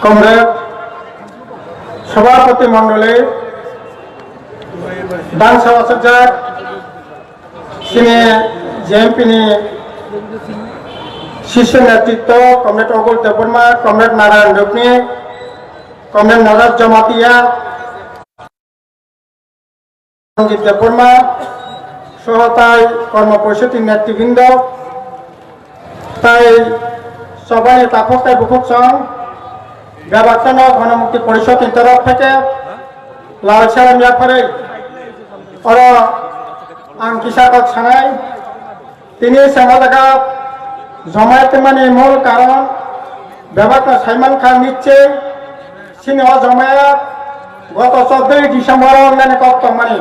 comrade সভাপতি মন্ডলী ডান সভাসদ সিনে জেএমপি শীর্ষ নেতৃত্ব comrade Agul Debbarma, comrade Narayan Rukni, comrade Naraj Jamatia, Sanjit Debbarma সহতায় কর্ম পরিষদের নেতৃবৃন্দ, তাই সবাই তাপস্থায় বুকুক সং ব্যবস্থান গণমুক্তি পরিষদের তরফ থেকে লাল সালাম জাফারে और आंकिसाकक सांगाय তিনি সাংবাদিকা জমায়েতে মানে মূল কারণ ব্যবস্থা সাইমান খান নিচ্ছে সিনেমা জমায়েত গত 14 ডিসেম্বর অনলাইনে কত মানে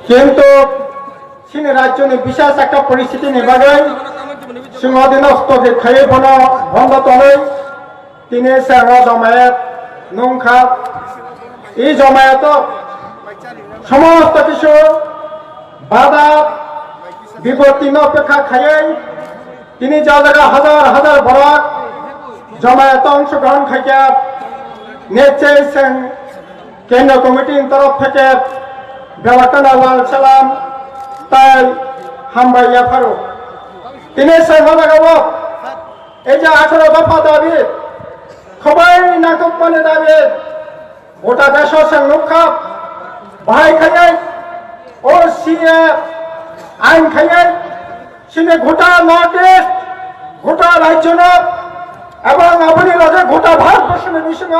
কিন্তু সিনে রাজ্য বিশেষ একটা পরিস্থিতি নিবাগে সিংহদিন স্থগিত খাই বন্ধ তলে তিনি সাংবা জমায়েত নংখা এই জমায়েত সমস্ত কিছু বাধা বিপত্তি অপেক্ষা খাইয়ে তিনি যা জায়গা হাজার হাজার বরাক জমায়েত অংশগ্রহণ খাইয়া নেচেছেন কেন্দ্রীয় কমিটির তরফ থেকে ব্যবস্থানা লাল সালাম তাই হামবাইয়া ফারুক তিনি সাংবাদিক এই যে 18 দফা দাবি সবাই নাটক মানে দাবি গোটা দেশ সংরক্ষা ভাই খাইয়ে ও সিএ আইন খাইয়ে সিনে গোটা নর্থ ইস্ট গোটা রাজ্য এবং আপনি লগে গোটা ভারতবর্ষের বিসঙ্গ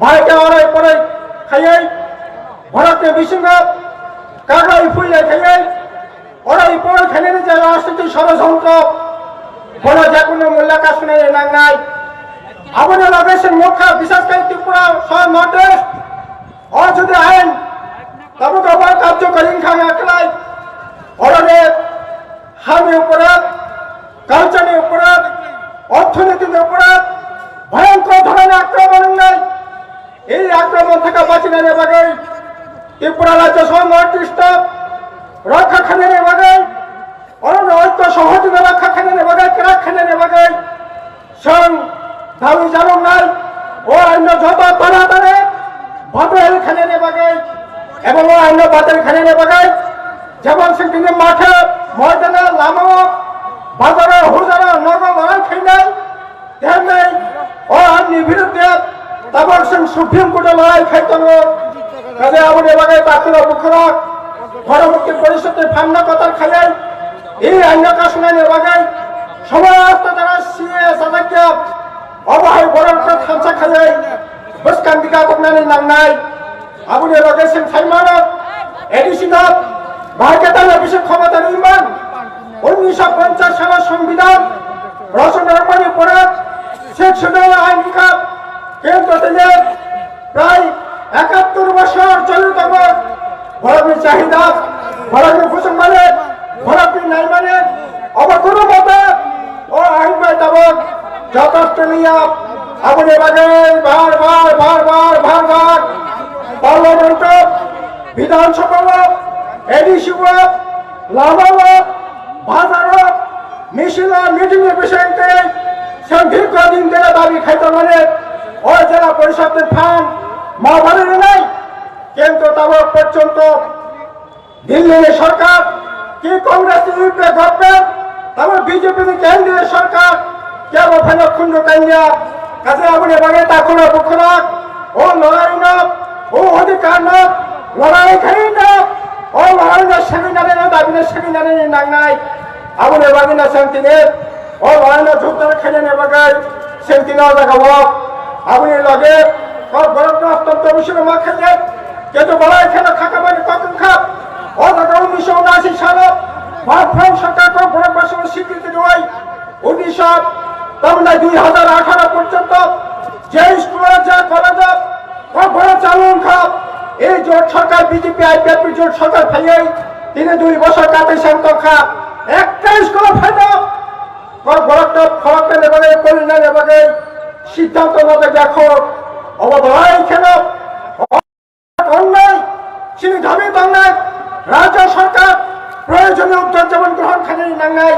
ভাইকে অরাই পরে খাইয়ে ভারতের বিসঙ্গ কাগজ ফুলে খাইয়ে অরাই পরে খাইলে যে রাজনীতি ষড়যন্ত্র বড় যে কোনো মূল্যাকা শুনে নাই আপনি লগে সে মুখ্য বিশেষ করে ত্রিপুরা সহ নর্থ ইস্ট और যদি আইন তবে আবার কার্যকরী খায় একলাই অরণের হামের উপরে কালচারের উপরে অর্থনীতির উপরে ভয়ঙ্কর ধরনের আক্রমণ নেই এই আক্রমণ থেকে বাঁচিয়ে নেওয়া গেল ত্রিপুরা রাজ্য সহ নর্থ ইস্ট রক্ষা খানে নেওয়া গেল অরণ্য ঐক্য সহযোগিতা রক্ষা খানে নেওয়া গেল ক্রাক খানে নেওয়া গেল সং দাবি জানুন নাই ও অন্য যত তাড়াতাড়ি বাতিল খানে নেওয়া গেল এবং অন্য বাতিল খানে নেওয়া গেল যেমন সেখানে মাঠে ময়দানে লামো বাজারে হুজারে নগর লড়াই খাই নাই তেমনি ও আইনি বিরুদ্ধে তারপর সুপ্রিম কোর্টে লড়াই খাইতে কাজে আবার এবারে তাকুরা বুখরক গণমুক্তি পরিষদের ফান্না কথার খাইয়াই এই আইন কাশনে নেওয়া সমস্ত যারা সিএ সাজাকে অবহাই বড় খাঁচা খাইয়াই বসকান্দিকা করনানি নাংনাই আবুনে লগেছেন সাইমানত এডিশনত ভারতের বিশেষ ক্ষমতা নির্মাণ 1950 সালের সংবিধান রচনার পরে সেকশনাল আইন বিভাগ কেন্দ্র থেকে প্রায় 71 বছর চলিত ভরকের চাহিদা ভরকের ঘোষণ মানে ভরকের নাই মানে অবকর মতে ও আইন বাই দাবক যথেষ্ট নিয়ে আপনি বাগে বারবার পার্লামেন্ট বিধানসভা এডিসি লাভাল বাজার মিছিল মিটিং এর বিষয়তে দীর্ঘদিন ধরে দাবি খাইতে মানে ওই জেলা পরিষদের ফান্ড মহাভারত নাই কিন্তু তখন পর্যন্ত দিল্লির সরকার কি কংগ্রেস ইউপি গভর্নমেন্ট তারপর বিজেপি কেন্দ্রীয় সরকার কেবল ফেলে খুন্ড কান্যা কাজে আপনি বাগে তাকুরা বুখরক ও লড়াই না ও অধিকার না লড়াই খাই না ও লড়াই না সেমিনারে না দাবি না সেমিনারে নাংনাই আপনি বাগে না শান্তিনের ও লড়াই না যুদ্ধ খেলে নেবা গাই শান্তি না দেখাব আপনি লগে বড় অত্যন্ত বিষয় মা খেলে কিন্তু লড়াই খেলা খাকা মানে কখন খাপ ও দেখা 1979 সালে ভারত ফ্রান্স সরকার বড় ভাষণ স্বীকৃতি দেওয়াই 2018 পর্যন্ত যে স্কুলে যে কলেজে বড় চালুন খাপ এই জোট সরকার বিজেপি আইপিএফ জোট সরকার ফাইয়াই 2 বছর কাটে শান্ত খাপ একটা স্কুলে ফাইল বড়টা ফলকটা নেবে কলিনা নেবে সিদ্ধান্ত মতো দেখো অবদায় খেল অন্যায় তিনি দাবি বাংলায় রাজ্য সরকার প্রয়োজনীয় উদ্যোগ যেমন গ্রহণ খালি নাঙ্গাই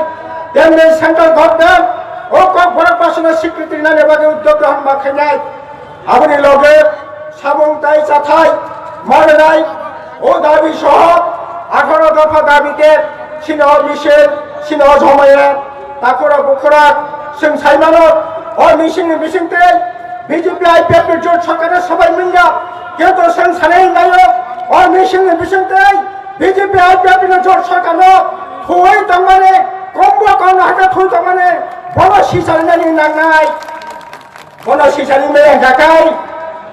তেমনি সেন্ট্রাল গভর্নমেন্ট ও কক ভরক পাশনের স্বীকৃতি না নেবাকে উদ্যোগ গ্রহণ মাখে নেয় আপনি লগে সাবং তাই চাথাই মনে নাই ও দাবি সহ 18 দফা দাবিতে সিনহ মিশেল সিনহ জমায়ে তাকরা বুখরা जों साइमानो और मिसिंते बीजेपी आईपीएफ জোট সরকারের সবাই মিলে কিন্তু जों সানাই নাইও और मिसिंते बीजेपी आईपीएफ জোট সরকার থুই তমানে কম্বো কোন হাতে থুই তমানে বড় সিসারিনানি নাংনাই বড় সিসারি মে ঢাকাই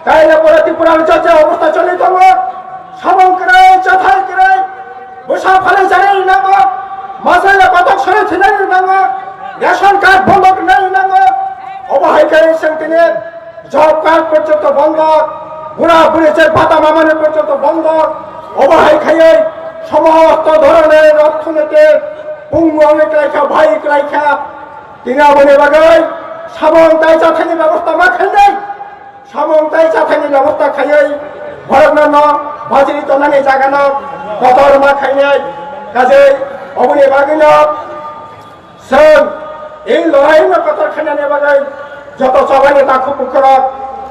তাইলে পরে ত্রিপুরার চর্চা অবস্থা চলে দङ সাবং করে চাথাই করে বসা ফলে জানাই নাম মাসাইলে কতক সরে ছিলেন নাম রেশন কার্ড বন্ধ নেই না অবহেলাকারী সেন্টিনের জব কার্ড পর্যন্ত বন্ধ বুড়া বুড়িদের ভাতা মামানের পর্যন্ত বন্ধ অবহেলাকারী সমস্ত ধরনের অর্থনীতির পুঙ্গ অনেক রেখা ভাই রেখা তৃণমূলের বাগাই সাবং তাই চাথানি ব্যবস্থা মাখাই নেই সাবং তাই চাথানি ব্যবস্থা খাইই ভরগ্ন বাজিরি তনানি জাগানো কতর মাখাই নেই কাজে অবনি বাগিন जों এই লড়াইয়ের কথা খানানে বাজাই যত সবাই নেতা খুব মুখরক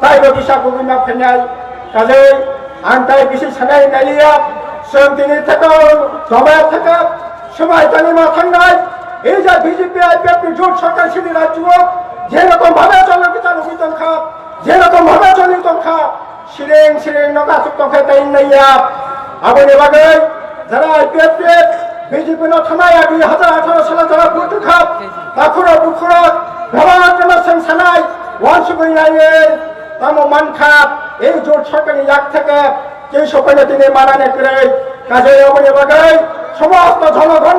তাই রবিশা গুবিনা ফেনাই কাজে আনতাই বিশেষ সানাই নালিয়া जों দিনে থেকে জমায়েত থেকে সময় তালিমা থাঙ্গাই এই যে বিজেপি আইপিএফ জোট সরকার সিনি রাজ্য যেরকম ভাবে চলে বিচার অভিযান খা যেরকম ভাবে চলে তঙ্খা সিরেং নগাসুক তঙ্খা তাই নাইয়া আবনে বাগাই যারা আইপিএফ বিজেপি থানায় 2018 সালে যারা ভোট খাপ তাকুরা বুকুরা ব্যবহার जों সানাই ওয়ানসুগইনায়ে তামো মানখাপ এই জোট সরকারি এক থেকে যে সকলে তিনি মানানে করে কাজে অবনে বাগাই সমস্ত জনগণ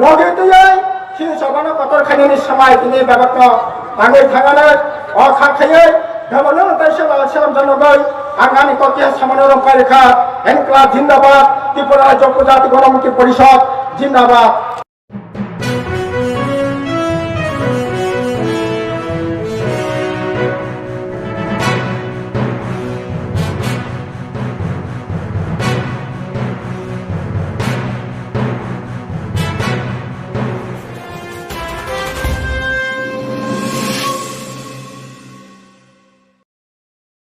লগে দিয়ে সেই সবান কতর খানিনি সময় তিনি ব্যবস্থা আগে থাকালে অখাখায়ে ধর্মন তাইসে সালাম জনগণ আগামী কতিয়া সামনের পারিখা এনক্লাব জিন্দাবাদ ত্রিপুরা রাজ্য প্রজাতি গণমুক্তি পরিষদ জিন্দাবাদ